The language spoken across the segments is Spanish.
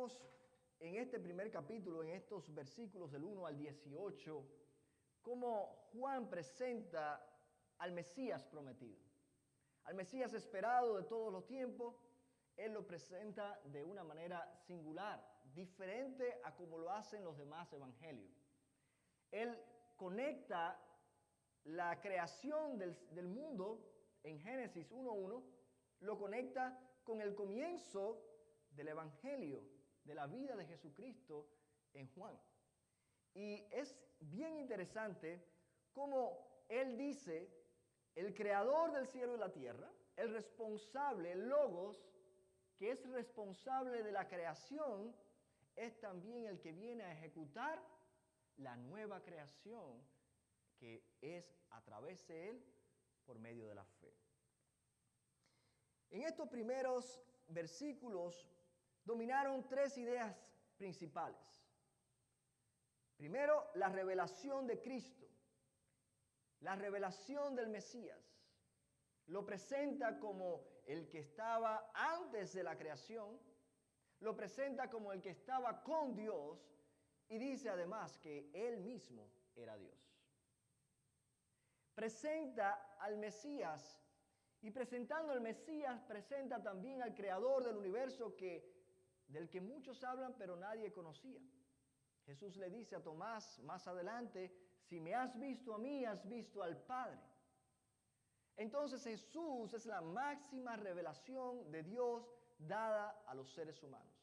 vemos en este primer capítulo, en estos versículos del 1 al 18, cómo Juan presenta al Mesías prometido, al Mesías esperado de todos los tiempos. Él lo presenta de una manera singular, diferente a como lo hacen los demás evangelios. Él conecta la creación del mundo en Génesis 1:1, lo conecta con el comienzo del evangelio, de la vida de Jesucristo en Juan. Y es bien interesante cómo él dice, el creador del cielo y la tierra, el responsable, el Logos, que es responsable de la creación, es también el que viene a ejecutar la nueva creación que es a través de él por medio de la fe. En estos primeros versículos dominaron tres ideas principales. Primero, la revelación de Cristo, la revelación del Mesías. Lo presenta como el que estaba antes de la creación, lo presenta como el que estaba con Dios y dice además que él mismo era Dios. Presenta al Mesías y presentando al Mesías presenta también al creador del universo del que muchos hablan pero nadie conocía. Jesús le dice a Tomás más adelante, si me has visto a mí, has visto al Padre. Entonces Jesús es la máxima revelación de Dios dada a los seres humanos.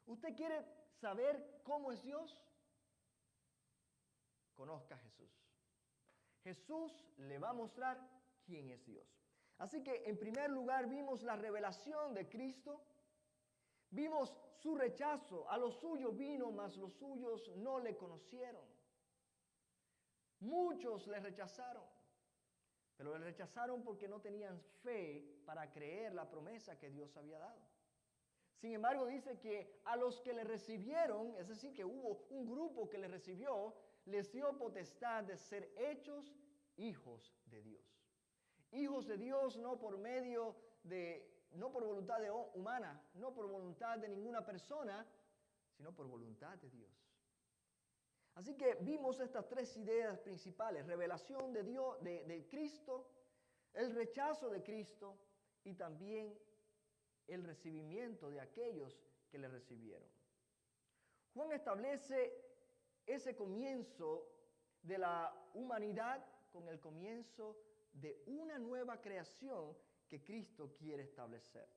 ¿Usted quiere saber cómo es Dios? Conozca a Jesús. Jesús le va a mostrar quién es Dios. Así que en primer lugar vimos la revelación de Cristo. Vimos su rechazo. A los suyos vino, mas los suyos no le conocieron. Muchos le rechazaron. Pero le rechazaron porque no tenían fe para creer la promesa que Dios había dado. Sin embargo, dice que a los que le recibieron, es decir, que hubo un grupo que le recibió, les dio potestad de ser hechos hijos de Dios. Hijos de Dios no por voluntad humana, no por voluntad de ninguna persona, sino por voluntad de Dios. Así que vimos estas tres ideas principales: revelación de Dios, de Cristo, el rechazo de Cristo y también el recibimiento de aquellos que le recibieron. Juan establece ese comienzo de la humanidad con el comienzo de una nueva creación que Cristo quiere establecer.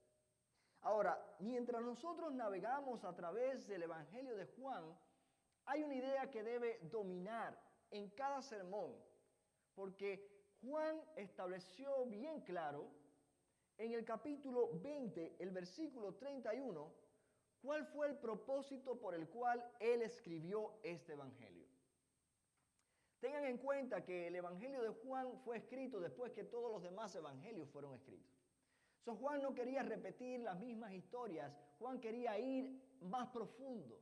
Ahora, mientras nosotros navegamos a través del Evangelio de Juan, hay una idea que debe dominar en cada sermón, porque Juan estableció bien claro en el capítulo 20, el versículo 31, cuál fue el propósito por el cual él escribió este evangelio. Tengan en cuenta que el evangelio de Juan fue escrito después que todos los demás evangelios fueron escritos. Juan no quería repetir las mismas historias, Juan quería ir más profundo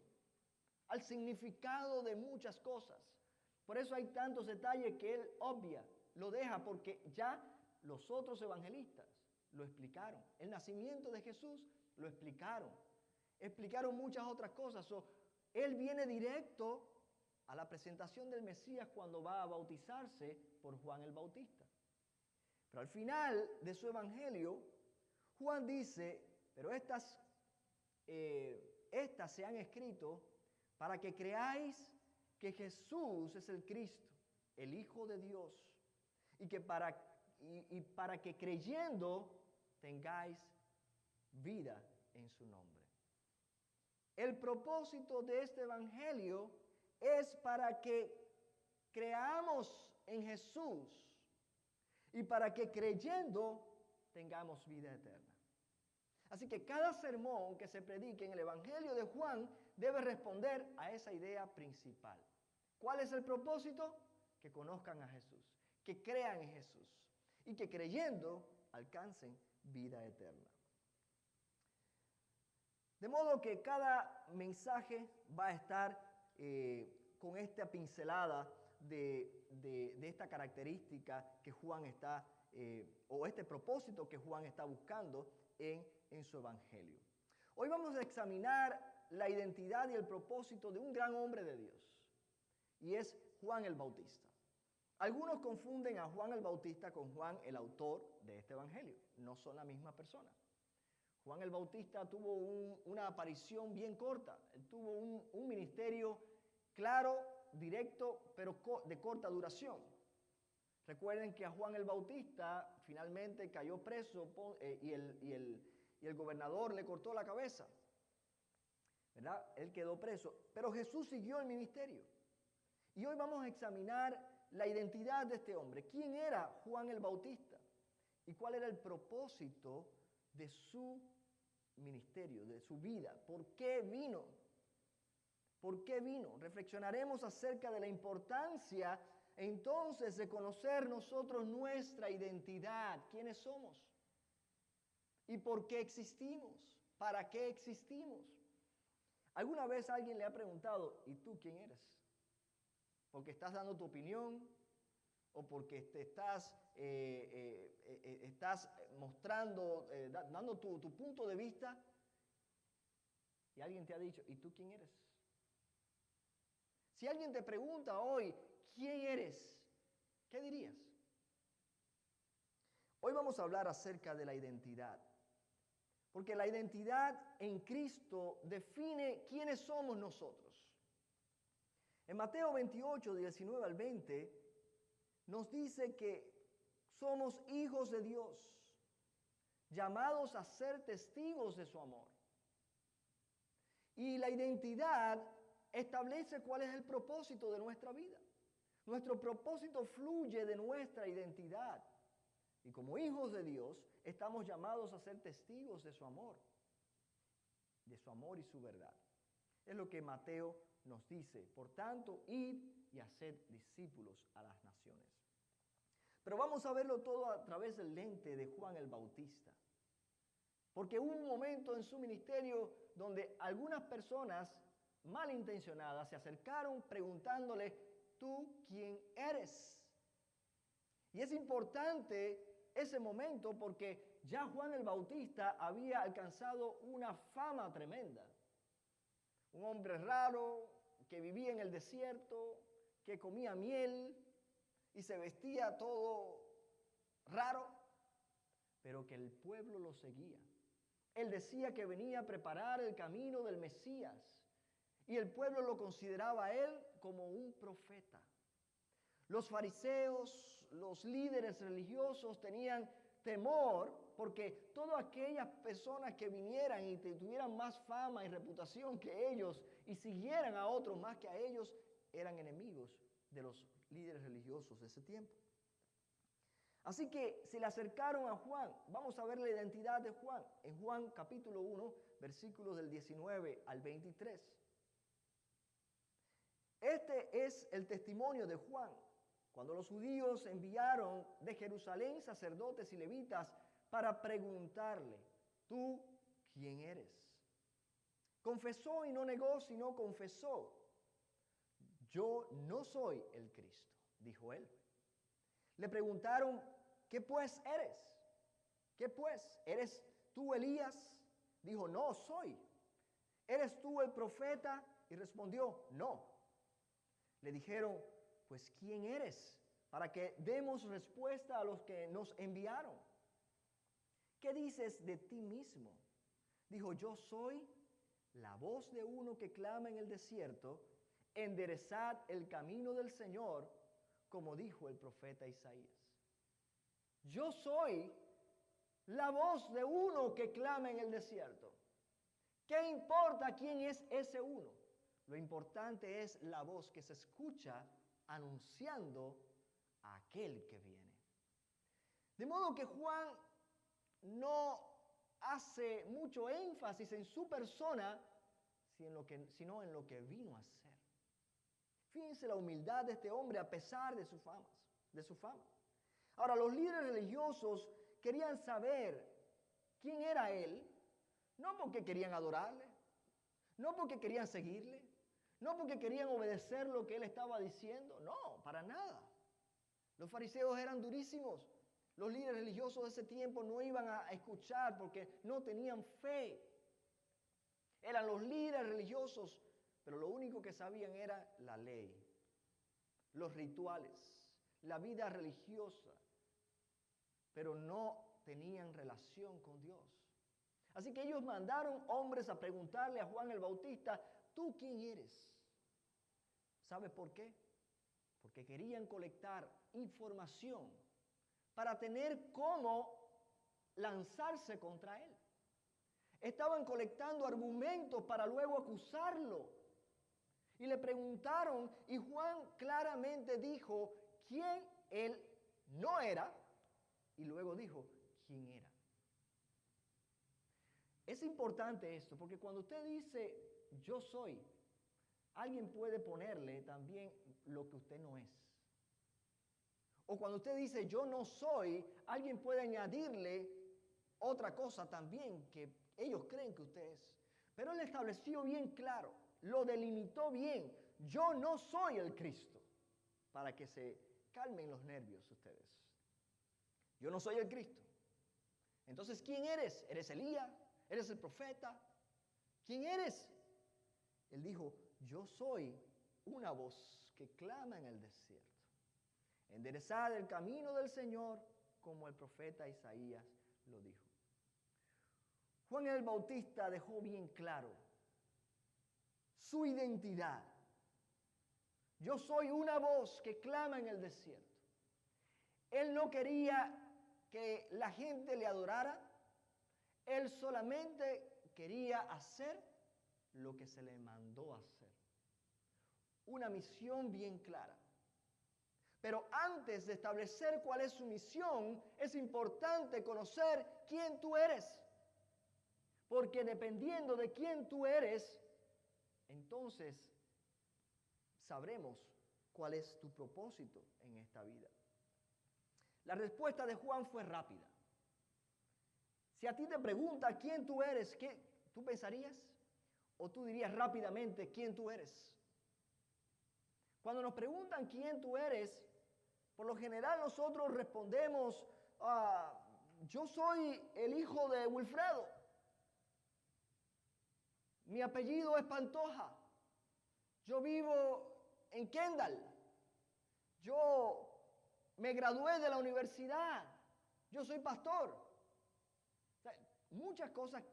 al significado de muchas cosas. Por eso hay tantos detalles que él obvia, lo deja, porque ya los otros evangelistas lo explicaron. El nacimiento de Jesús lo explicaron. Explicaron muchas otras cosas. Él viene directo a la presentación del Mesías cuando va a bautizarse por Juan el Bautista. Pero al final de su evangelio, Juan dice, pero estas se han escrito para que creáis que Jesús es el Cristo, el Hijo de Dios, y para que creyendo tengáis vida en su nombre. El propósito de este evangelio es para que creamos en Jesús y para que creyendo tengamos vida eterna. Así que cada sermón que se predique en el Evangelio de Juan debe responder a esa idea principal. ¿Cuál es el propósito? Que conozcan a Jesús, que crean en Jesús y que creyendo alcancen vida eterna. De modo que cada mensaje va a estar con esta pincelada de esta característica que Juan está, o este propósito que Juan está buscando en su evangelio. Hoy vamos a examinar la identidad y el propósito de un gran hombre de Dios, y es Juan el Bautista. Algunos confunden a Juan el Bautista con Juan el autor de este evangelio. No son la misma persona. Juan el Bautista tuvo una aparición bien corta. Él tuvo un ministerio claro, directo, pero de corta duración. Recuerden que a Juan el Bautista finalmente cayó preso y el gobernador le cortó la cabeza, ¿verdad? Él quedó preso. Pero Jesús siguió el ministerio. Y hoy vamos a examinar la identidad de este hombre. ¿Quién era Juan el Bautista? ¿Y cuál era el propósito de su ministerio, de su vida? ¿Por qué vino? ¿Por qué vino? Reflexionaremos acerca de la importancia entonces de conocer nosotros nuestra identidad, quiénes somos y por qué existimos, para qué existimos. ¿Alguna vez alguien le ha preguntado, ¿y tú quién eres? ¿Porque estás dando tu opinión o porque te estás mostrando, dando tu punto de vista? Y alguien te ha dicho, ¿y tú quién eres? Si alguien te pregunta hoy, ¿quién eres? ¿Qué dirías? Hoy vamos a hablar acerca de la identidad. Porque la identidad en Cristo define quiénes somos nosotros. En Mateo 28, 19 al 20, nos dice que somos hijos de Dios, llamados a ser testigos de su amor. Y la identidad establece cuál es el propósito de nuestra vida. Nuestro propósito fluye de nuestra identidad. Y como hijos de Dios, estamos llamados a ser testigos de su amor y su verdad. Es lo que Mateo nos dice. Por tanto, id y haced discípulos a las naciones. Pero vamos a verlo todo a través del lente de Juan el Bautista. Porque hubo un momento en su ministerio donde algunas personas malintencionadas se acercaron preguntándole, ¿tú quién eres? Y es importante ese momento porque ya Juan el Bautista había alcanzado una fama tremenda. Un hombre raro que vivía en el desierto, que comía miel y se vestía todo raro, pero que el pueblo lo seguía. Él decía que venía a preparar el camino del Mesías y el pueblo lo consideraba a él como un profeta. Los fariseos, los líderes religiosos tenían temor porque todas aquellas personas que vinieran y tuvieran más fama y reputación que ellos y siguieran a otros más que a ellos, eran enemigos de los líderes religiosos de ese tiempo. Así que se le acercaron a Juan. Vamos a ver la identidad de Juan en Juan capítulo 1, versículos del 19 al 23. Este es el testimonio de Juan. Cuando los judíos enviaron de Jerusalén sacerdotes y levitas para preguntarle, ¿tú quién eres? Confesó y no negó, sino confesó. Yo no soy el Cristo, dijo él. Le preguntaron, ¿qué pues eres? ¿Qué pues? ¿Eres tú Elías? Dijo, no soy. ¿Eres tú el profeta? Y respondió, no. Le dijeron, pues ¿quién eres? Para que demos respuesta a los que nos enviaron. ¿Qué dices de ti mismo? Dijo, yo soy la voz de uno que clama en el desierto, enderezad el camino del Señor, como dijo el profeta Isaías. Yo soy la voz de uno que clama en el desierto. ¿Qué importa quién es ese uno? Lo importante es la voz que se escucha anunciando a aquel que viene. De modo que Juan no hace mucho énfasis en su persona, sino en lo que vino a ser. Fíjense la humildad de este hombre a pesar de su fama. Ahora, los líderes religiosos querían saber quién era él, no porque querían adorarle, no porque querían seguirle, no porque querían obedecer lo que él estaba diciendo, no, para nada. Los fariseos eran durísimos. Los líderes religiosos de ese tiempo no iban a escuchar porque no tenían fe. Eran los líderes religiosos, pero lo único que sabían era la ley, los rituales, la vida religiosa, pero no tenían relación con Dios. Así que ellos mandaron hombres a preguntarle a Juan el Bautista, ¿tú quién eres? ¿Sabes por qué? Porque querían colectar información para tener cómo lanzarse contra él. Estaban colectando argumentos para luego acusarlo. Y le preguntaron, y Juan claramente dijo quién él no era, y luego dijo quién era. Es importante esto, porque cuando usted dice yo soy, alguien puede ponerle también lo que usted no es. O cuando usted dice yo no soy, alguien puede añadirle otra cosa también que ellos creen que usted es. Pero él estableció bien claro, lo delimitó bien. Yo no soy el Cristo. Para que se calmen los nervios ustedes. Yo no soy el Cristo. Entonces, ¿quién eres? ¿Eres Elías? ¿Eres el profeta? ¿Quién eres? Él dijo, yo soy una voz que clama en el desierto. Enderezad el camino del Señor, como el profeta Isaías lo dijo. Juan el Bautista dejó bien claro su identidad. Yo soy una voz que clama en el desierto. Él no quería que la gente le adorara. Él solamente quería hacer lo que se le mandó a hacer. Una misión bien clara. Pero antes de establecer cuál es su misión, es importante conocer quién tú eres. Porque dependiendo de quién tú eres, entonces sabremos cuál es tu propósito en esta vida. La respuesta de Juan fue rápida. Si a ti te pregunta quién tú eres, ¿qué tú pensarías? ¿O tú dirías rápidamente quién tú eres? Cuando nos preguntan quién tú eres, por lo general nosotros respondemos, yo soy el hijo de Wilfredo. Mi apellido es Pantoja. Yo vivo en Kendall. Yo me gradué de la universidad. Yo soy pastor. O sea, muchas cosas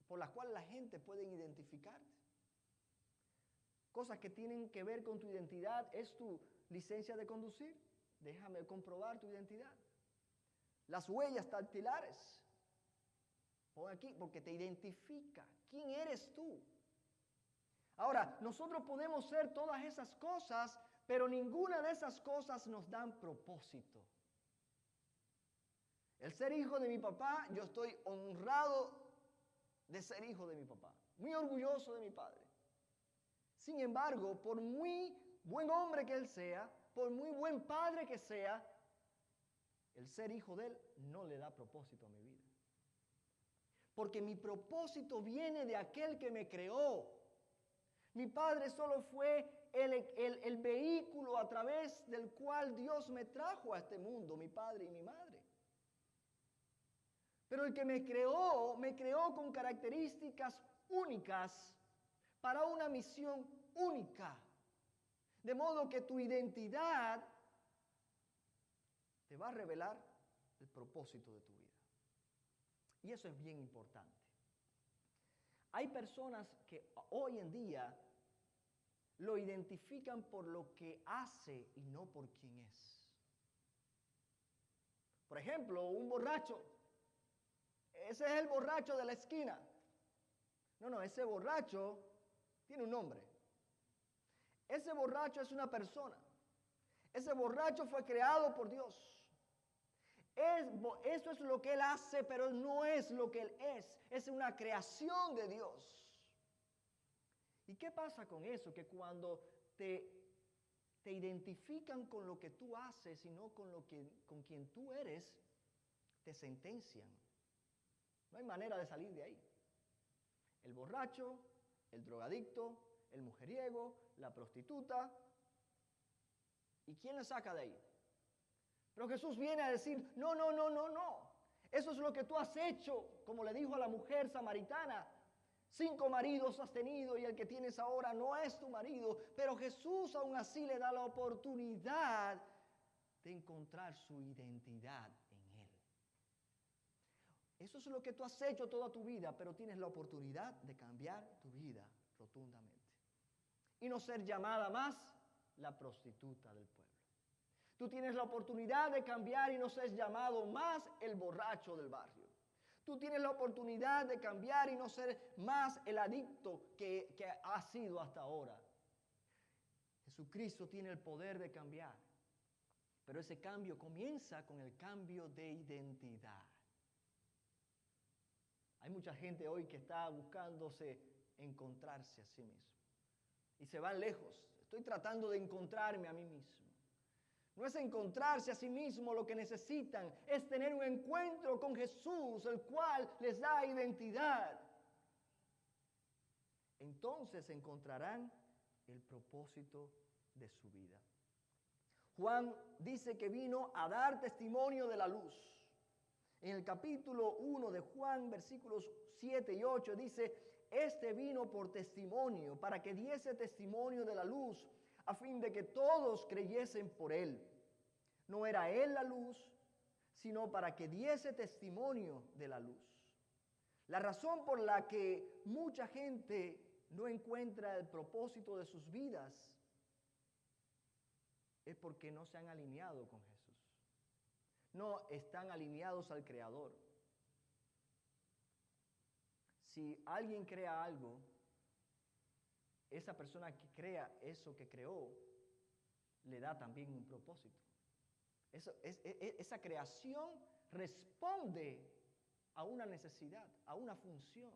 por las cuales la gente puede identificarte. Cosas que tienen que ver con tu identidad. ¿Es tu licencia de conducir? Déjame comprobar tu identidad. Las huellas dactilares. Pon aquí porque te identifica. ¿Quién eres tú? Ahora, nosotros podemos ser todas esas cosas, pero ninguna de esas cosas nos dan propósito. El ser hijo de mi papá, yo estoy honrado de ser hijo de mi papá. Muy orgulloso de mi padre. Sin embargo, por muy buen hombre que él sea, por muy buen padre que sea, el ser hijo de él no le da propósito a mi vida. Porque mi propósito viene de aquel que me creó. Mi padre solo fue el vehículo a través del cual Dios me trajo a este mundo, mi padre y mi madre. Pero el que me creó con características únicas para una misión única. De modo que tu identidad te va a revelar el propósito de tu vida. Y eso es bien importante. Hay personas que hoy en día lo identifican por lo que hace y no por quién es. Por ejemplo, un borracho. Ese es el borracho de la esquina. No, ese borracho tiene un nombre. Ese borracho es una persona. Ese borracho fue creado por Dios. Eso es lo que él hace, pero no es lo que él es. Es una creación de Dios. ¿Y qué pasa con eso? Que cuando te identifican con lo que tú haces y no con quien tú eres, te sentencian. No hay manera de salir de ahí. El borracho, el drogadicto, el mujeriego, la prostituta. ¿Y quién le saca de ahí? Pero Jesús viene a decir, no. Eso es lo que tú has hecho, como le dijo a la mujer samaritana. 5 maridos has tenido y el que tienes ahora no es tu marido, pero Jesús aún así le da la oportunidad de encontrar su identidad en Él. Eso es lo que tú has hecho toda tu vida, pero tienes la oportunidad de cambiar tu vida rotundamente. Y no ser llamada más la prostituta del pueblo. Tú tienes la oportunidad de cambiar y no ser llamado más el borracho del barrio. Tú tienes la oportunidad de cambiar y no ser más el adicto que ha sido hasta ahora. Jesucristo tiene el poder de cambiar, pero ese cambio comienza con el cambio de identidad. Hay mucha gente hoy que está buscándose encontrarse a sí mismo y se van lejos. Estoy tratando de encontrarme a mí mismo. No es encontrarse a sí mismo, lo que necesitan es tener un encuentro con Jesús, el cual les da identidad. Entonces encontrarán el propósito de su vida. Juan dice que vino a dar testimonio de la luz. En el capítulo 1 de Juan, versículos 7 y 8, dice: este vino por testimonio, para que diese testimonio de la luz, a fin de que todos creyesen por él. No era él la luz, sino para que diese testimonio de la luz. La razón por la que mucha gente no encuentra el propósito de sus vidas es porque no se han alineado con Jesús. No están alineados al Creador. Si alguien crea algo, esa persona que crea eso que creó, le da también un propósito. Esa creación responde a una necesidad, a una función.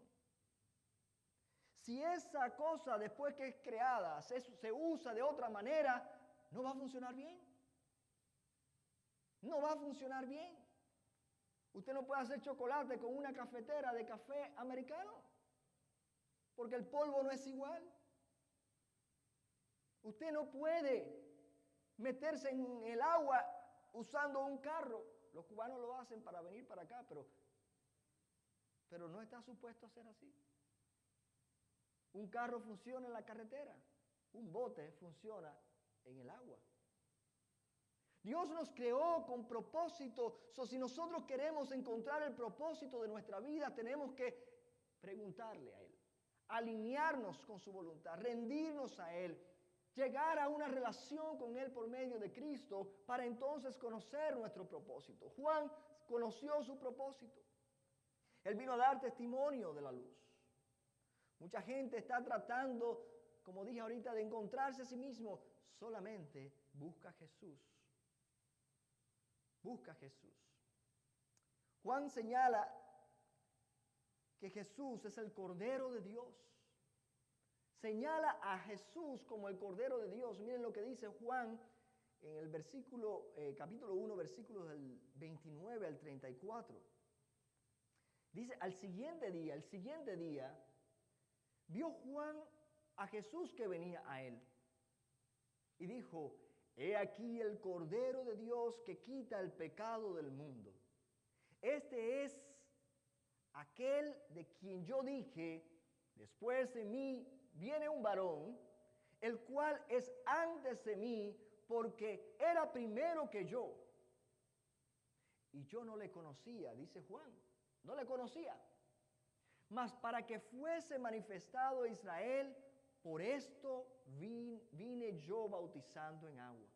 Si esa cosa después que es creada se usa de otra manera, no va a funcionar bien. No va a funcionar bien. Usted no puede hacer chocolate con una cafetera de café americano, porque el polvo no es igual. Usted no puede meterse en el agua usando un carro. Los cubanos lo hacen para venir para acá, pero no está supuesto a ser así. Un carro funciona en la carretera, un bote funciona en el agua. Dios nos creó con propósito. Si nosotros queremos encontrar el propósito de nuestra vida, tenemos que preguntarle a Él, alinearnos con su voluntad, rendirnos a Él, llegar a una relación con Él por medio de Cristo para entonces conocer nuestro propósito. Juan conoció su propósito. Él vino a dar testimonio de la luz. Mucha gente está tratando, como dije ahorita, de encontrarse a sí mismo. Solamente busca a Jesús. Busca a Jesús. Juan señala que Jesús es el Cordero de Dios. Señala a Jesús como el Cordero de Dios. Miren lo que dice Juan en el capítulo 1, versículos del 29 al 34. Dice: el siguiente día, vio Juan a Jesús que venía a él. Y dijo: he aquí el Cordero de Dios que quita el pecado del mundo. Este es aquel de quien yo dije: después de mí viene un varón, el cual es antes de mí, porque era primero que yo. Y yo no le conocía, dice Juan, no le conocía. Mas para que fuese manifestado a Israel, por esto vine yo bautizando en agua.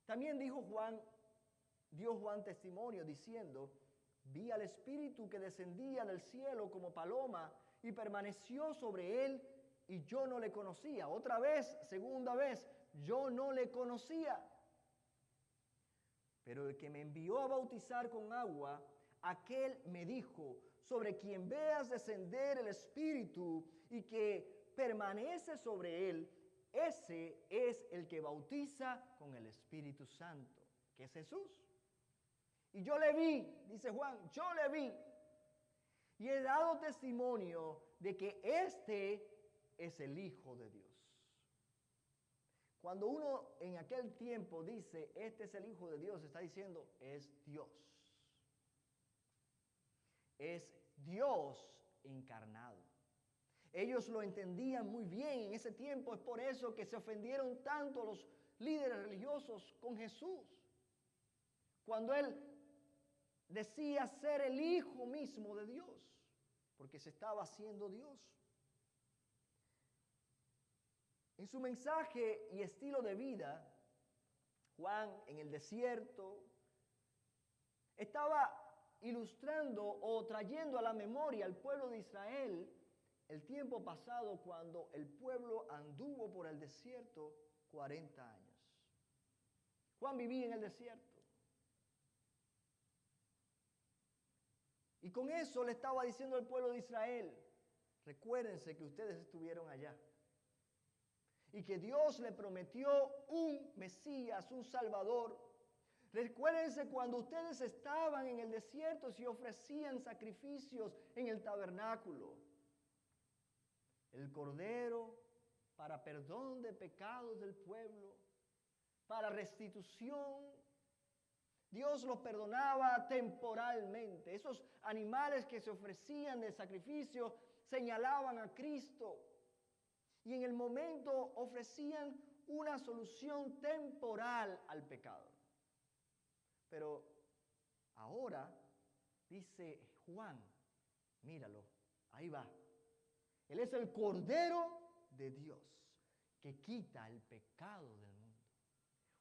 También dio Juan testimonio diciendo: vi al Espíritu que descendía del cielo como paloma y permaneció sobre él, y yo no le conocía. Otra vez, segunda vez, yo no le conocía. Pero el que me envió a bautizar con agua, aquel me dijo: sobre quien veas descender el Espíritu y que permanece sobre él, ese es el que bautiza con el Espíritu Santo, que es Jesús. Y yo le vi, dice Juan, yo le vi. Y he dado testimonio de que este es el Hijo de Dios. Cuando uno en aquel tiempo dice, este es el Hijo de Dios, está diciendo, es Dios. Es Dios encarnado. Ellos lo entendían muy bien en ese tiempo. Es por eso que se ofendieron tanto los líderes religiosos con Jesús. Cuando Él decía ser el Hijo mismo de Dios, porque se estaba haciendo Dios. En su mensaje y estilo de vida, Juan en el desierto estaba ilustrando o trayendo a la memoria al pueblo de Israel el tiempo pasado cuando el pueblo anduvo por el desierto 40 años. Juan vivía en el desierto. Y con eso le estaba diciendo al pueblo de Israel, recuérdense que ustedes estuvieron allá. Y que Dios le prometió un Mesías, un Salvador. Recuérdense cuando ustedes estaban en el desierto y ofrecían sacrificios en el tabernáculo. El cordero para perdón de pecados del pueblo, para restitución. Dios los perdonaba temporalmente. Esos animales que se ofrecían de sacrificio señalaban a Cristo. Y en el momento ofrecían una solución temporal al pecado. Pero ahora dice Juan, míralo, ahí va. Él es el Cordero de Dios que quita el pecado del mundo.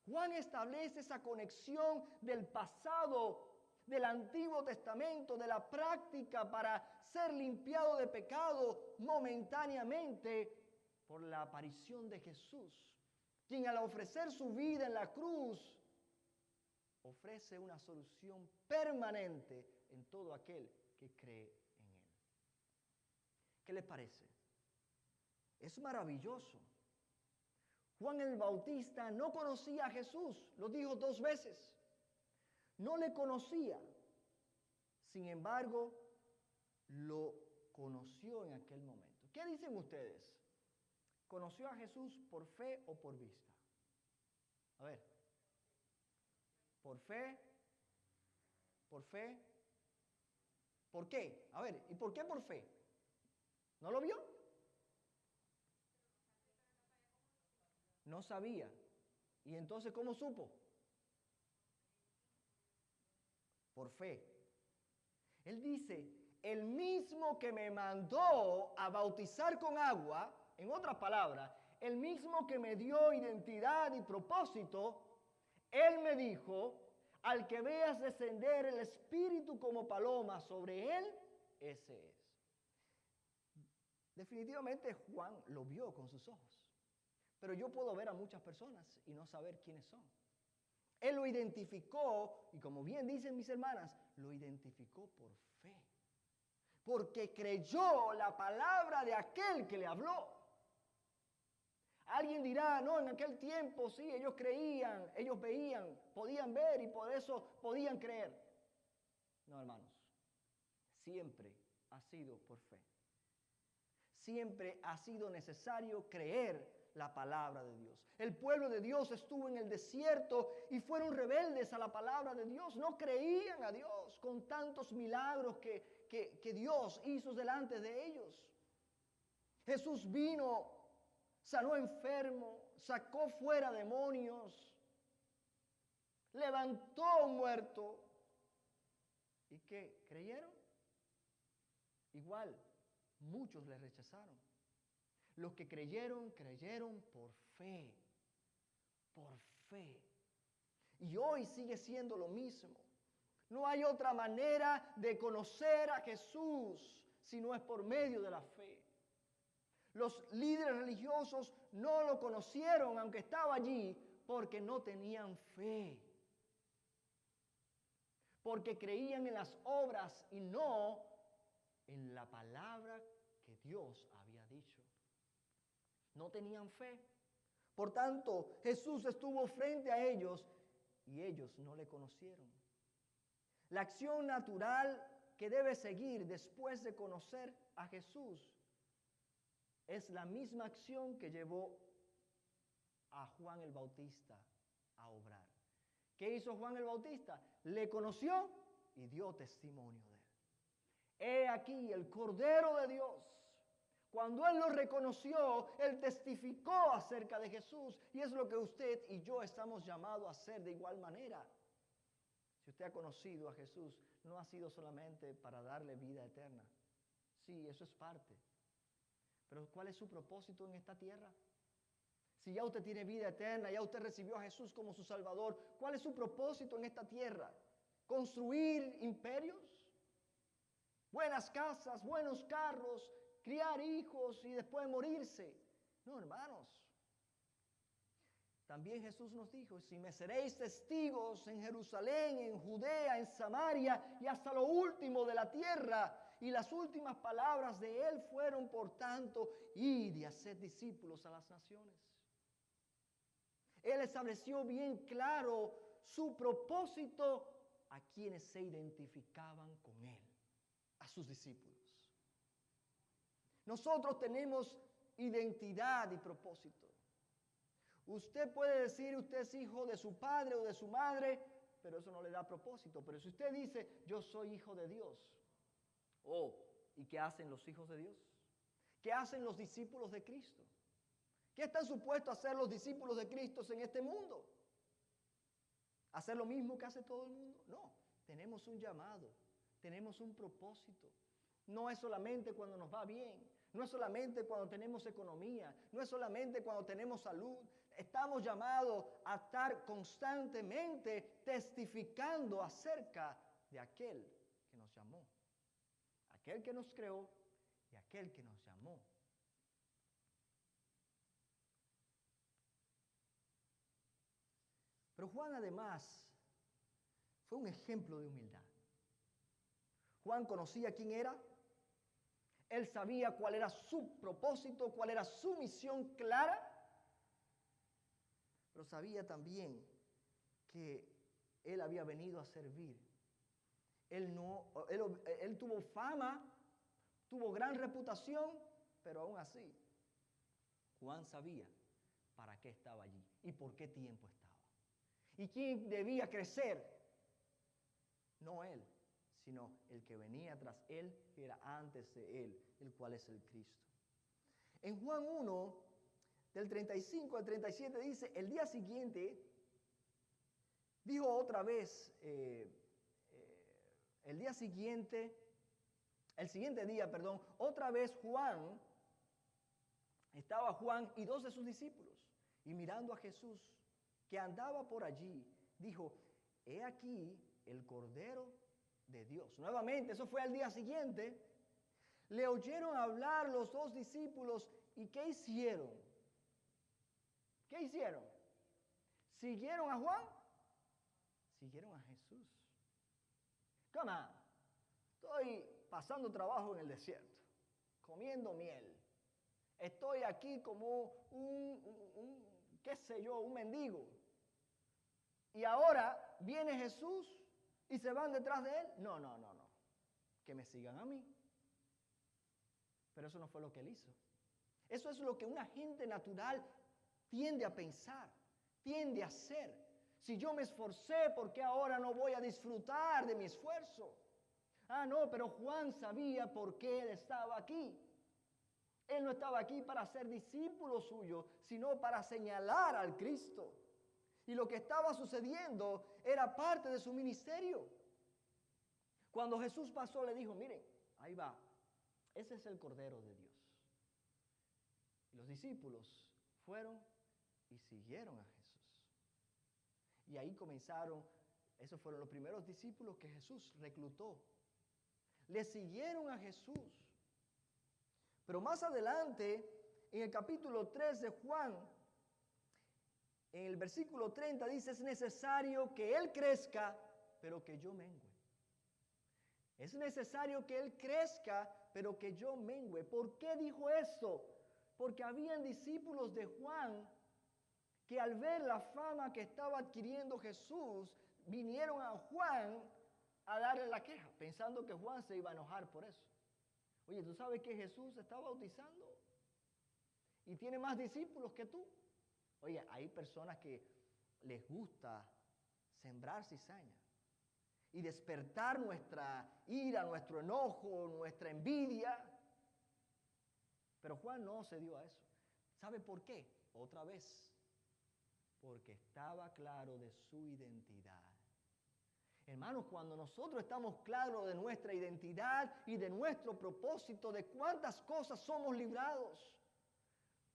Juan establece esa conexión del pasado, del Antiguo Testamento, de la práctica para ser limpiado de pecado momentáneamente por la aparición de Jesús, quien al ofrecer su vida en la cruz ofrece una solución permanente en todo aquel que cree en Él. ¿Qué les parece? Es maravilloso. Juan el Bautista no conocía a Jesús, lo dijo 2 veces. No le conocía. Sin embargo, lo conoció en aquel momento. ¿Qué dicen ustedes? ¿Conoció a Jesús por fe o por vista? A ver. ¿Por fe? ¿Por fe? ¿Por qué? A ver, ¿y por qué por fe? ¿No lo vio? No sabía. ¿Y entonces cómo supo? Por fe. Él dice, el mismo que me mandó a bautizar con agua, en otras palabras, el mismo que me dio identidad y propósito, Él me dijo, al que veas descender el Espíritu como paloma sobre él, ese es. Definitivamente Juan lo vio con sus ojos. Pero yo puedo ver a muchas personas y no saber quiénes son. Él lo identificó, y como bien dicen mis hermanas, lo identificó por fe. Porque creyó la palabra de aquel que le habló. Alguien dirá, no, en aquel tiempo sí, ellos creían, ellos veían, podían ver y por eso podían creer. No, hermanos, siempre ha sido por fe. Siempre ha sido necesario creer la palabra de Dios. El pueblo de Dios estuvo en el desierto y fueron rebeldes a la palabra de Dios. No creían a Dios con tantos milagros que Dios hizo delante de ellos. Jesús vino, sanó enfermos, sacó fuera demonios, levantó a un muerto. ¿Y qué? ¿Creyeron? Igual, muchos le rechazaron. Los que creyeron, creyeron por fe. Por fe. Y hoy sigue siendo lo mismo. No hay otra manera de conocer a Jesús si no es por medio de la fe. Los líderes religiosos no lo conocieron, aunque estaba allí, porque no tenían fe. Porque creían en las obras y no en la palabra que Dios había dicho. No tenían fe. Por tanto, Jesús estuvo frente a ellos y ellos no le conocieron. La acción natural que debe seguir después de conocer a Jesús es la misma acción que llevó a Juan el Bautista a obrar. ¿Qué hizo Juan el Bautista? Le conoció y dio testimonio de él. He aquí el Cordero de Dios. Cuando Él lo reconoció, Él testificó acerca de Jesús. Y es lo que usted y yo estamos llamados a hacer de igual manera. Si usted ha conocido a Jesús, no ha sido solamente para darle vida eterna. Sí, eso es parte. Pero ¿cuál es su propósito en esta tierra? Si ya usted tiene vida eterna, ya usted recibió a Jesús como su Salvador, ¿cuál es su propósito en esta tierra? ¿Construir imperios? ¿Buenas casas, buenos carros, criar hijos y después morirse? No, hermanos. También Jesús nos dijo, si me seréis testigos en Jerusalén, en Judea, en Samaria y hasta lo último de la tierra. Y las últimas palabras de Él fueron, por tanto, id y haced discípulos a las naciones. Él estableció bien claro su propósito a quienes se identificaban con Él, a sus discípulos. Nosotros tenemos identidad y propósito. Usted puede decir usted es hijo de su padre o de su madre, pero eso no le da propósito. Pero si usted dice yo soy hijo de Dios, ¿y qué hacen los hijos de Dios? ¿Qué hacen los discípulos de Cristo? ¿Qué están supuestos a hacer los discípulos de Cristo en este mundo? ¿Hacer lo mismo que hace todo el mundo? No, tenemos un llamado, tenemos un propósito. No es solamente cuando nos va bien, no es solamente cuando tenemos economía, no es solamente cuando tenemos salud. Estamos llamados a estar constantemente testificando acerca de aquel que nos llamó, aquel que nos creó y aquel que nos llamó. Pero Juan además fue un ejemplo de humildad. Juan conocía quién era. Él sabía cuál era su propósito, cuál era su misión clara. Pero sabía también que él había venido a servir. Él tuvo fama, tuvo gran reputación, pero aún así, Juan sabía para qué estaba allí y por qué tiempo estaba. ¿Y quién debía crecer? No él, sino el que venía tras él, que era antes de él, el cual es el Cristo. En Juan 1, del 35 al 37 dice, el día siguiente, dijo otra vez, el siguiente día, otra vez estaba Juan y 2 de sus discípulos, y mirando a Jesús, que andaba por allí, dijo, he aquí el Cordero de Dios. Nuevamente, eso fue al día siguiente. Le oyeron hablar los 2 discípulos, ¿y qué hicieron? ¿Qué hicieron? ¿Siguieron a Juan? Siguieron a Jesús. Come on. Estoy pasando trabajo en el desierto, comiendo miel. Estoy aquí como un mendigo. Y ahora viene Jesús y se van detrás de él. No. Que me sigan a mí. Pero eso no fue lo que él hizo. Eso es lo que una gente natural tiende a pensar, tiende a hacer. Si yo me esforcé, ¿por qué ahora no voy a disfrutar de mi esfuerzo? No, pero Juan sabía por qué él estaba aquí. Él no estaba aquí para ser discípulo suyo, sino para señalar al Cristo. Y lo que estaba sucediendo era parte de su ministerio. Cuando Jesús pasó, le dijo, miren, ahí va, ese es el Cordero de Dios. Y los discípulos fueron y siguieron a Jesús. Y ahí comenzaron, esos fueron los primeros discípulos que Jesús reclutó. Le siguieron a Jesús. Pero más adelante, en el capítulo 3 de Juan, en el versículo 30 dice, es necesario que Él crezca, pero que yo mengue. Es necesario que Él crezca, pero que yo mengue. ¿Por qué dijo esto? Porque habían discípulos de Juan que al ver la fama que estaba adquiriendo Jesús, vinieron a Juan a darle la queja, pensando que Juan se iba a enojar por eso. Oye, ¿tú sabes que Jesús está bautizando? Y tiene más discípulos que tú. Oye, hay personas que les gusta sembrar cizaña y despertar nuestra ira, nuestro enojo, nuestra envidia. Pero Juan no se dio a eso. ¿Sabe por qué? Otra vez, porque estaba claro de su identidad. Hermanos, cuando nosotros estamos claros de nuestra identidad y de nuestro propósito, de cuántas cosas somos librados,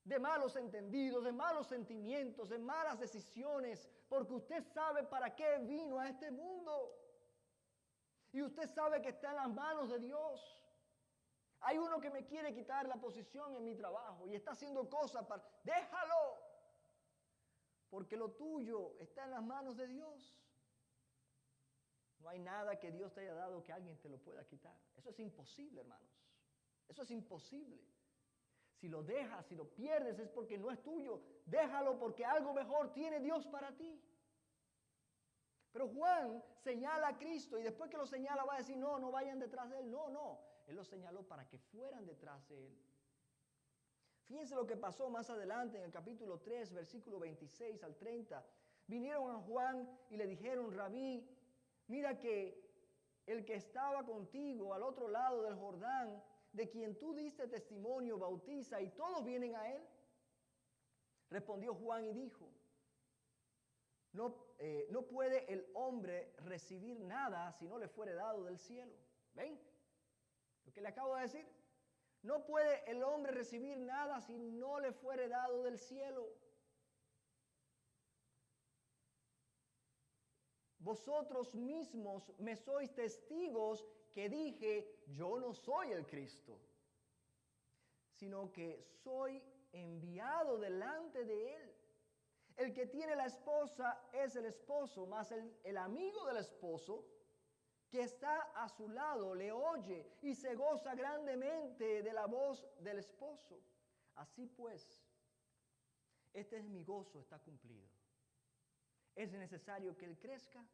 de malos entendidos, de malos sentimientos, de malas decisiones, porque usted sabe para qué vino a este mundo. Y usted sabe que está en las manos de Dios. Hay uno que me quiere quitar la posición en mi trabajo y está haciendo cosas para... ¡Déjalo! Porque lo tuyo está en las manos de Dios. No hay nada que Dios te haya dado que alguien te lo pueda quitar. Eso es imposible, hermanos. Eso es imposible. Si lo dejas, si lo pierdes, es porque no es tuyo. Déjalo porque algo mejor tiene Dios para ti. Pero Juan señala a Cristo y después que lo señala va a decir, no, no vayan detrás de él. No, no. Él lo señaló para que fueran detrás de él. Fíjense lo que pasó más adelante en el capítulo 3, versículo 26 al 30. Vinieron a Juan y le dijeron, Rabí, mira que el que estaba contigo al otro lado del Jordán, de quien tú diste testimonio, bautiza y todos vienen a él. Respondió Juan y dijo, no puede el hombre recibir nada si no le fuere dado del cielo. ¿Ven? Lo que le acabo de decir. No puede el hombre recibir nada si no le fuere dado del cielo. Vosotros mismos me sois testigos que dije, yo no soy el Cristo, sino que soy enviado delante de él. El que tiene la esposa es el esposo, mas el amigo del esposo que está a su lado le oye y se goza grandemente de la voz del esposo. Así pues, este es mi gozo, está cumplido. Es necesario que él crezca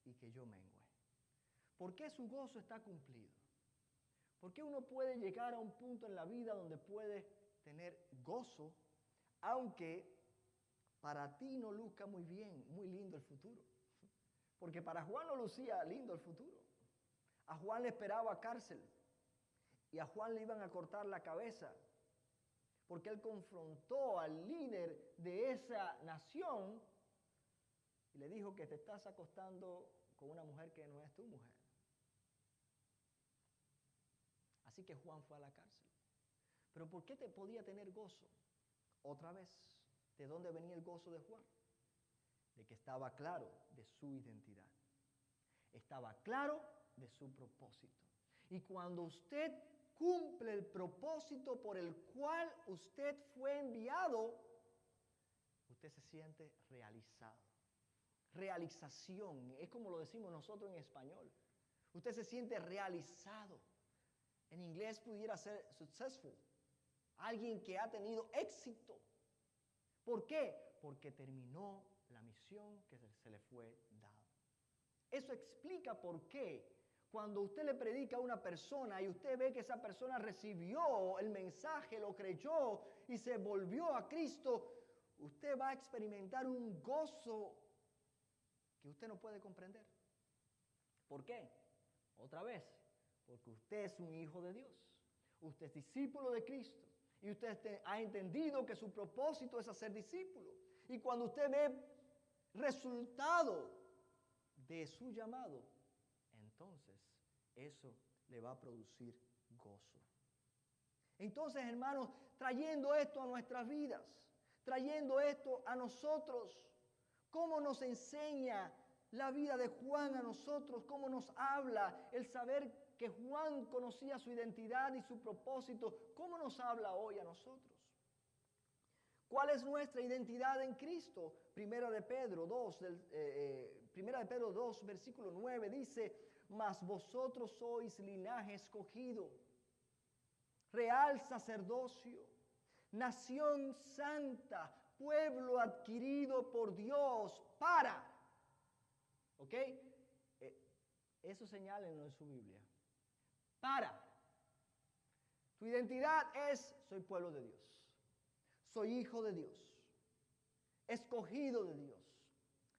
y que yo mengue. ¿Por qué su gozo está cumplido? ¿Por qué uno puede llegar a un punto en la vida donde puede tener gozo, aunque para ti no luzca muy bien, muy lindo el futuro? Porque para Juan no lucía lindo el futuro. A Juan le esperaba cárcel y a Juan le iban a cortar la cabeza porque él confrontó al líder de esa nación y le dijo que te estás acostando con una mujer que no es tu mujer. Así que Juan fue a la cárcel. Pero ¿por qué te podía tener gozo? Otra vez, ¿de dónde venía el gozo de Juan? De que estaba claro de su identidad. Estaba claro de su propósito. Y cuando usted cumple el propósito por el cual usted fue enviado, usted se siente realizado. Realización, es como lo decimos nosotros en español. Usted se siente realizado. En inglés pudiera ser successful. Alguien que ha tenido éxito. ¿Por qué? Porque terminó la misión que se le fue dada. Eso explica por qué cuando usted le predica a una persona y usted ve que esa persona recibió el mensaje, lo creyó y se volvió a Cristo, usted va a experimentar un gozo que usted no puede comprender. ¿Por qué? Otra vez, porque usted es un hijo de Dios. Usted es discípulo de Cristo. Y usted ha entendido que su propósito es hacer discípulo. Y cuando usted ve resultado de su llamado, entonces eso le va a producir gozo. Entonces, hermanos, trayendo esto a nuestras vidas, trayendo esto a nosotros, ¿cómo nos enseña la vida de Juan a nosotros? ¿Cómo nos habla el saber que Juan conocía su identidad y su propósito? ¿Cómo nos habla hoy a nosotros? ¿Cuál es nuestra identidad en Cristo? Primera de Pedro 2, versículo 9 dice, mas vosotros sois linaje escogido, real sacerdocio, nación santa, pueblo adquirido por Dios para, ¿ok? Eso señálenlo en su Biblia. Para. Tu identidad es, soy pueblo de Dios. Soy hijo de Dios, escogido de Dios,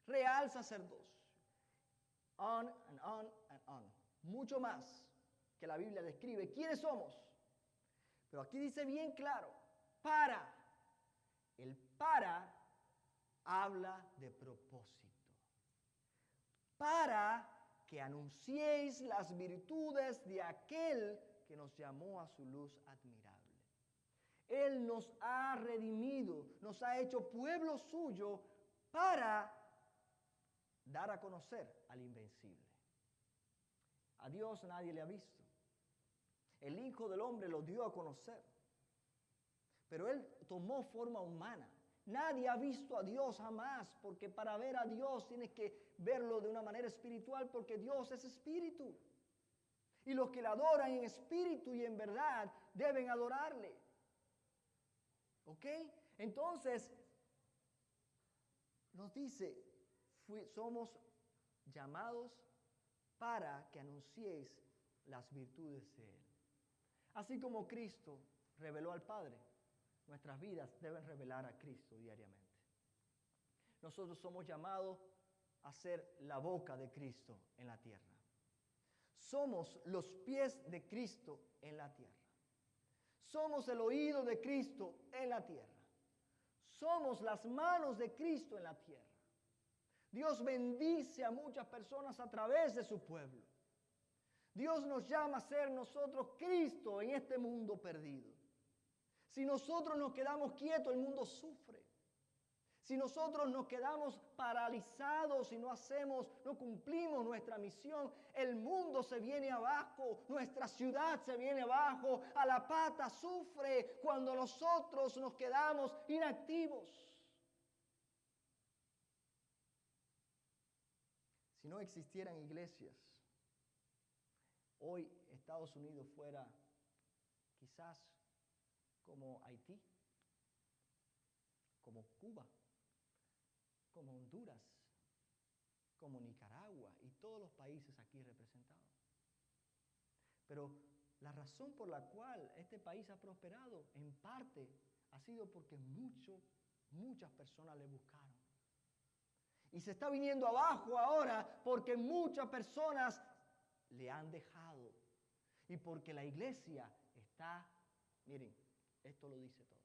real sacerdocio, on and on and on. Mucho más que la Biblia describe quiénes somos. Pero aquí dice bien claro, para. El para habla de propósito. Para que anunciéis las virtudes de aquel que nos llamó a su luz admirable. Él nos ha redimido, nos ha hecho pueblo suyo para dar a conocer al invencible. A Dios nadie le ha visto. El Hijo del Hombre lo dio a conocer. Pero Él tomó forma humana. Nadie ha visto a Dios jamás, porque para ver a Dios tienes que verlo de una manera espiritual, porque Dios es espíritu. Y los que le adoran en espíritu y en verdad deben adorarle. ¿Ok? Entonces, nos dice, somos llamados para que anunciéis las virtudes de Él. Así como Cristo reveló al Padre, nuestras vidas deben revelar a Cristo diariamente. Nosotros somos llamados a ser la boca de Cristo en la tierra. Somos los pies de Cristo en la tierra. Somos el oído de Cristo en la tierra. Somos las manos de Cristo en la tierra. Dios bendice a muchas personas a través de su pueblo. Dios nos llama a ser nosotros Cristo en este mundo perdido. Si nosotros nos quedamos quietos, el mundo sufre. Si nosotros nos quedamos paralizados y no cumplimos nuestra misión, el mundo se viene abajo, nuestra ciudad se viene abajo, a la pata sufre cuando nosotros nos quedamos inactivos. Si no existieran iglesias, hoy Estados Unidos fuera quizás como Haití, como Cuba, como Honduras, como Nicaragua y todos los países aquí representados. Pero la razón por la cual este país ha prosperado, en parte, ha sido porque muchas personas le buscaron. Y se está viniendo abajo ahora porque muchas personas le han dejado. Y porque la iglesia está, miren, esto lo dice todo.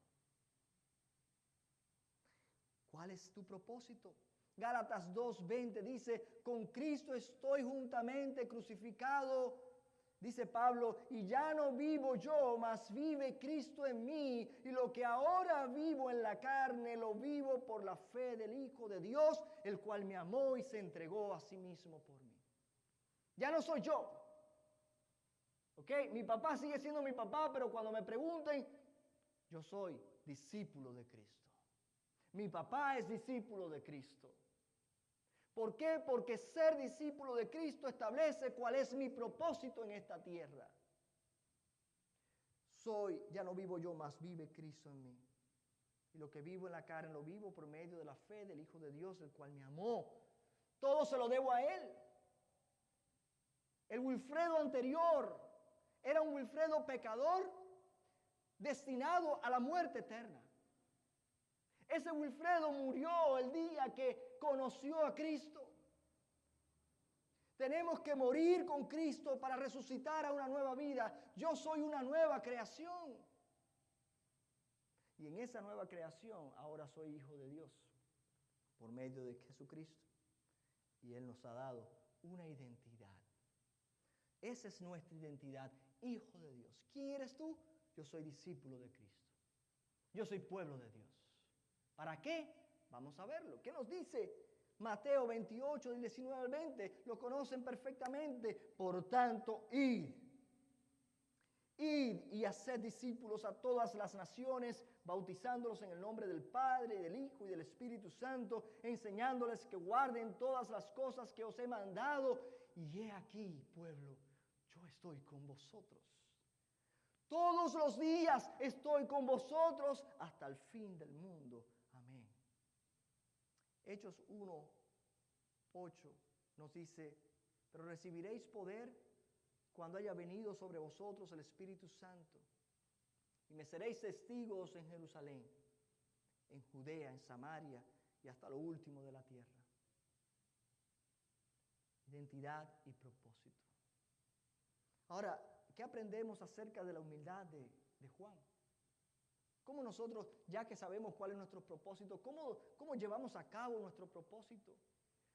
¿Cuál es tu propósito? Gálatas 2:20 dice, con Cristo estoy juntamente crucificado, dice Pablo, y ya no vivo yo, mas vive Cristo en mí, y lo que ahora vivo en la carne, lo vivo por la fe del Hijo de Dios, el cual me amó y se entregó a sí mismo por mí. Ya no soy yo. ¿Ok? Mi papá sigue siendo mi papá, pero cuando me pregunten, yo soy discípulo de Cristo. Mi papá es discípulo de Cristo. ¿Por qué? Porque ser discípulo de Cristo establece cuál es mi propósito en esta tierra. Ya no vivo yo, mas vive Cristo en mí. Y lo que vivo en la carne lo vivo por medio de la fe del Hijo de Dios, el cual me amó. Todo se lo debo a Él. El Wilfredo anterior era un Wilfredo pecador destinado a la muerte eterna. Ese Wilfredo murió el día que conoció a Cristo. Tenemos que morir con Cristo para resucitar a una nueva vida. Yo soy una nueva creación. Y en esa nueva creación ahora soy hijo de Dios por medio de Jesucristo. Y Él nos ha dado una identidad. Esa es nuestra identidad, hijo de Dios. ¿Quién eres tú? Yo soy discípulo de Cristo. Yo soy pueblo de Dios. ¿Para qué? Vamos a verlo. ¿Qué nos dice? Mateo 28, del 19 al 20. Lo conocen perfectamente. Por tanto, id y haced discípulos a todas las naciones, bautizándolos en el nombre del Padre, del Hijo y del Espíritu Santo, enseñándoles que guarden todas las cosas que os he mandado. Y he aquí, pueblo, yo estoy con vosotros. Todos los días estoy con vosotros hasta el fin del mundo. Amén. Hechos 1:8 nos dice, pero recibiréis poder cuando haya venido sobre vosotros el Espíritu Santo. Y me seréis testigos en Jerusalén, en Judea, en Samaria y hasta lo último de la tierra. Identidad y propósito. Ahora, ¿qué aprendemos acerca de la humildad de de Juan. ¿Cómo nosotros, ya que sabemos cuál es nuestro propósito, cómo llevamos a cabo nuestro propósito?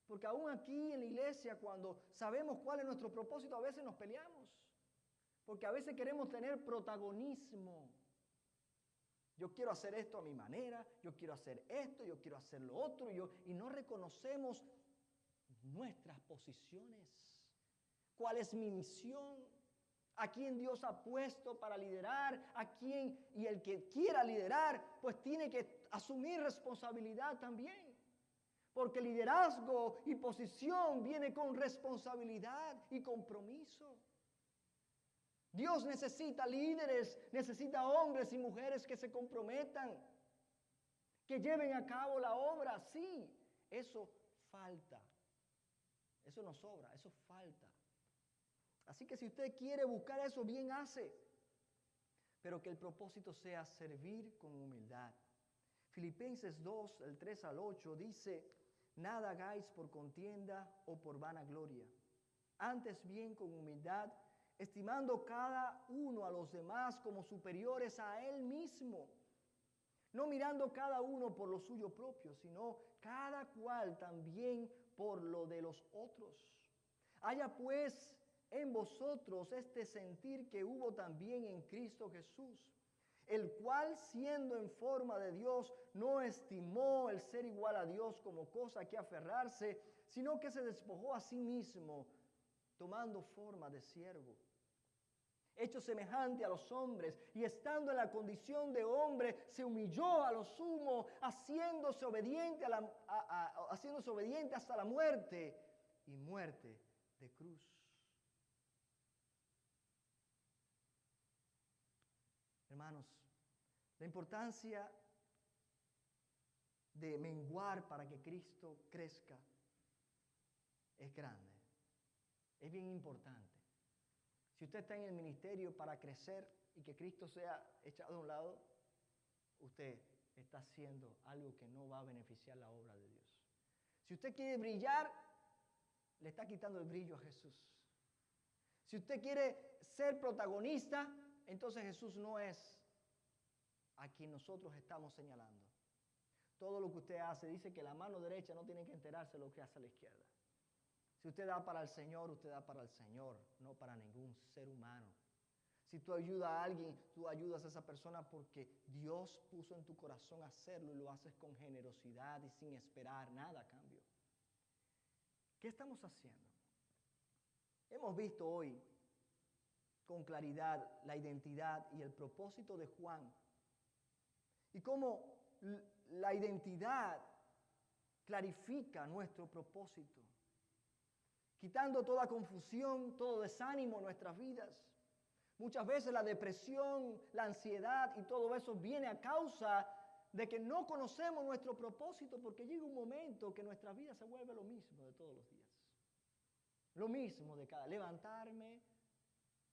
Porque aún aquí en la iglesia, cuando sabemos cuál es nuestro propósito, a veces nos peleamos. Porque a veces queremos tener protagonismo. Yo quiero hacer esto a mi manera, yo quiero hacer esto, yo quiero hacer lo otro, y no reconocemos nuestras posiciones. ¿Cuál es mi misión? ¿A quién Dios ha puesto para liderar? ¿A quién? Y el que quiera liderar, pues tiene que asumir responsabilidad también. Porque liderazgo y posición viene con responsabilidad y compromiso. Dios necesita líderes, necesita hombres y mujeres que se comprometan, que lleven a cabo la obra. Sí, eso falta. Eso no sobra, eso falta. Así que si usted quiere buscar eso, bien hace. Pero que el propósito sea servir con humildad. Filipenses 2, del 3 al 8, dice: nada hagáis por contienda o por vanagloria. Antes bien con humildad, estimando cada uno a los demás como superiores a él mismo. No mirando cada uno por lo suyo propio, sino cada cual también por lo de los otros. Haya pues en vosotros este sentir que hubo también en Cristo Jesús, el cual siendo en forma de Dios no estimó el ser igual a Dios como cosa que aferrarse, sino que se despojó a sí mismo, tomando forma de siervo, hecho semejante a los hombres, y estando en la condición de hombre, se humilló a lo sumo, haciéndose obediente hasta la muerte, y muerte de cruz. Hermanos, la importancia de menguar para que Cristo crezca es grande, es bien importante. Si usted está en el ministerio para crecer y que Cristo sea echado a un lado, usted está haciendo algo que no va a beneficiar la obra de Dios. Si usted quiere brillar, le está quitando el brillo a Jesús. Si usted quiere ser protagonista, entonces Jesús no es a quien nosotros estamos señalando. Todo lo que usted hace, dice que la mano derecha no tiene que enterarse de lo que hace la izquierda. Si usted da para el Señor, usted da para el Señor, no para ningún ser humano. Si tú ayudas a alguien, tú ayudas a esa persona porque Dios puso en tu corazón hacerlo y lo haces con generosidad y sin esperar nada a cambio. ¿Qué estamos haciendo? Hemos visto hoy con claridad la identidad y el propósito de Juan y cómo la identidad clarifica nuestro propósito, quitando toda confusión, todo desánimo en nuestras vidas. Muchas veces la depresión, la ansiedad y todo eso viene a causa de que no conocemos nuestro propósito, porque llega un momento que nuestra vida se vuelve lo mismo de todos los días. Lo mismo de cada levantarme,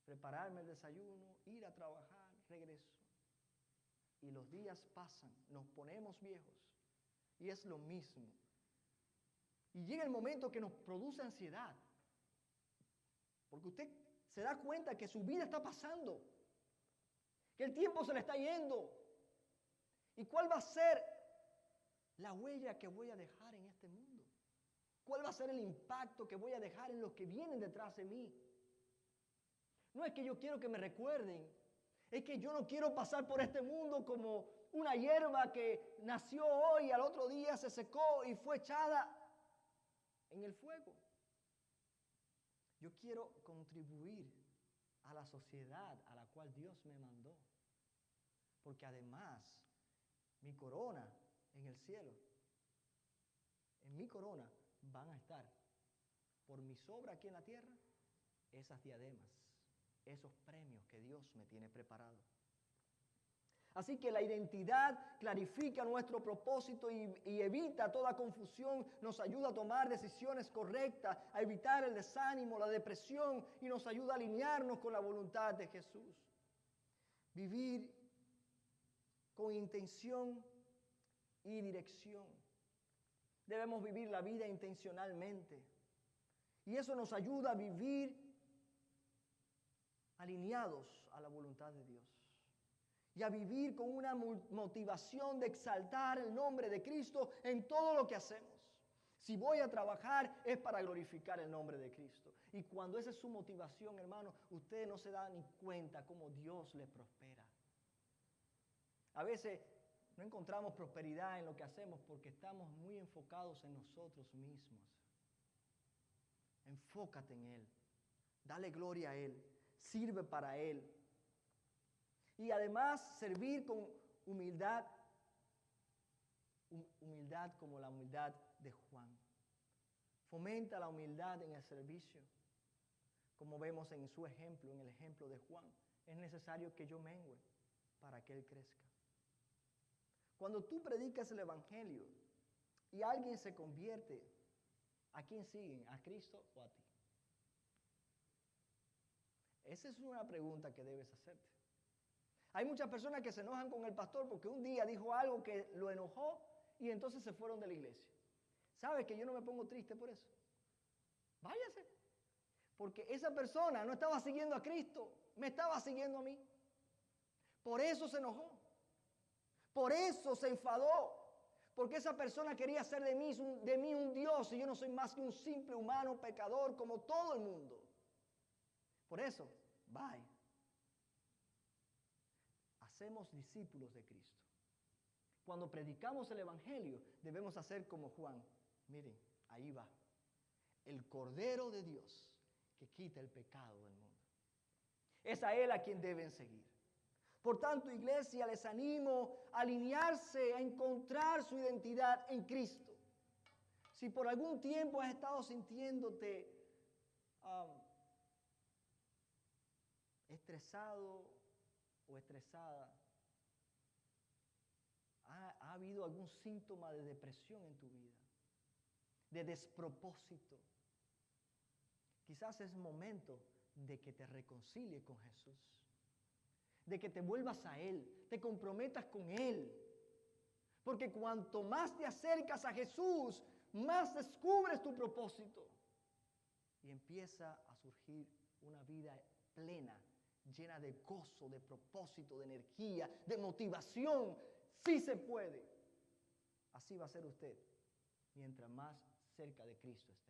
prepararme el desayuno, ir a trabajar, regreso. Y los días pasan, nos ponemos viejos y es lo mismo. Y llega el momento que nos produce ansiedad, porque usted se da cuenta que su vida está pasando, que el tiempo se le está yendo. ¿Y cuál va a ser la huella que voy a dejar en este mundo? ¿Cuál va a ser el impacto que voy a dejar en los que vienen detrás de mí? No es que yo quiero que me recuerden, es que yo no quiero pasar por este mundo como una hierba que nació hoy y al otro día se secó y fue echada en el fuego. Yo quiero contribuir a la sociedad a la cual Dios me mandó. Porque además, mi corona en el cielo, en mi corona van a estar, por mi obra aquí en la tierra, esas diademas, esos premios que Dios me tiene preparado. Así que la identidad clarifica nuestro propósito y evita toda confusión, nos ayuda a tomar decisiones correctas, a evitar el desánimo, la depresión y nos ayuda a alinearnos con la voluntad de Jesús. Vivir con intención y dirección. Debemos vivir la vida intencionalmente y eso nos ayuda a vivir alineados a la voluntad de Dios. y a vivir con una motivación de exaltar el nombre de Cristo en todo lo que hacemos. Si voy a trabajar es para glorificar el nombre de Cristo. Y cuando esa es su motivación, hermano, usted no se da ni cuenta cómo Dios le prospera. A veces no encontramos prosperidad en lo que hacemos porque estamos muy enfocados en nosotros mismos. Enfócate en Él. Dale gloria a Él. Sirve para Él. Y además servir con humildad. Humildad como la humildad de Juan. Fomenta la humildad en el servicio. Como vemos en su ejemplo, en el ejemplo de Juan. Es necesario que yo mengüe para que Él crezca. Cuando tú predicas el Evangelio y alguien se convierte, ¿a quién siguen? ¿A Cristo o a ti? Esa es una pregunta que debes hacerte. Hay muchas personas que se enojan con el pastor porque un día dijo algo que lo enojó y entonces se fueron de la iglesia. ¿Sabes que yo no me pongo triste por eso? Váyase. Porque esa persona no estaba siguiendo a Cristo, me estaba siguiendo a mí. Por eso se enojó. Por eso se enfadó. Porque esa persona quería hacer de mí un Dios y yo no soy más que un simple humano pecador como todo el mundo. Por eso, bye. Hacemos discípulos de Cristo. Cuando predicamos el Evangelio, debemos hacer como Juan. Miren, ahí va. El Cordero de Dios que quita el pecado del mundo. Es a Él a quien deben seguir. Por tanto, iglesia, les animo a alinearse, a encontrar su identidad en Cristo. Si por algún tiempo has estado sintiéndote estresado o estresada, ¿ha habido algún síntoma de depresión en tu vida? De despropósito. Quizás es momento de que te reconcilies con Jesús. De que te vuelvas a Él, te comprometas con Él. Porque cuanto más te acercas a Jesús, más descubres tu propósito. Y empieza a surgir una vida plena, llena de gozo, de propósito, de energía, de motivación. Sí se puede. Así va a ser usted, mientras más cerca de Cristo esté.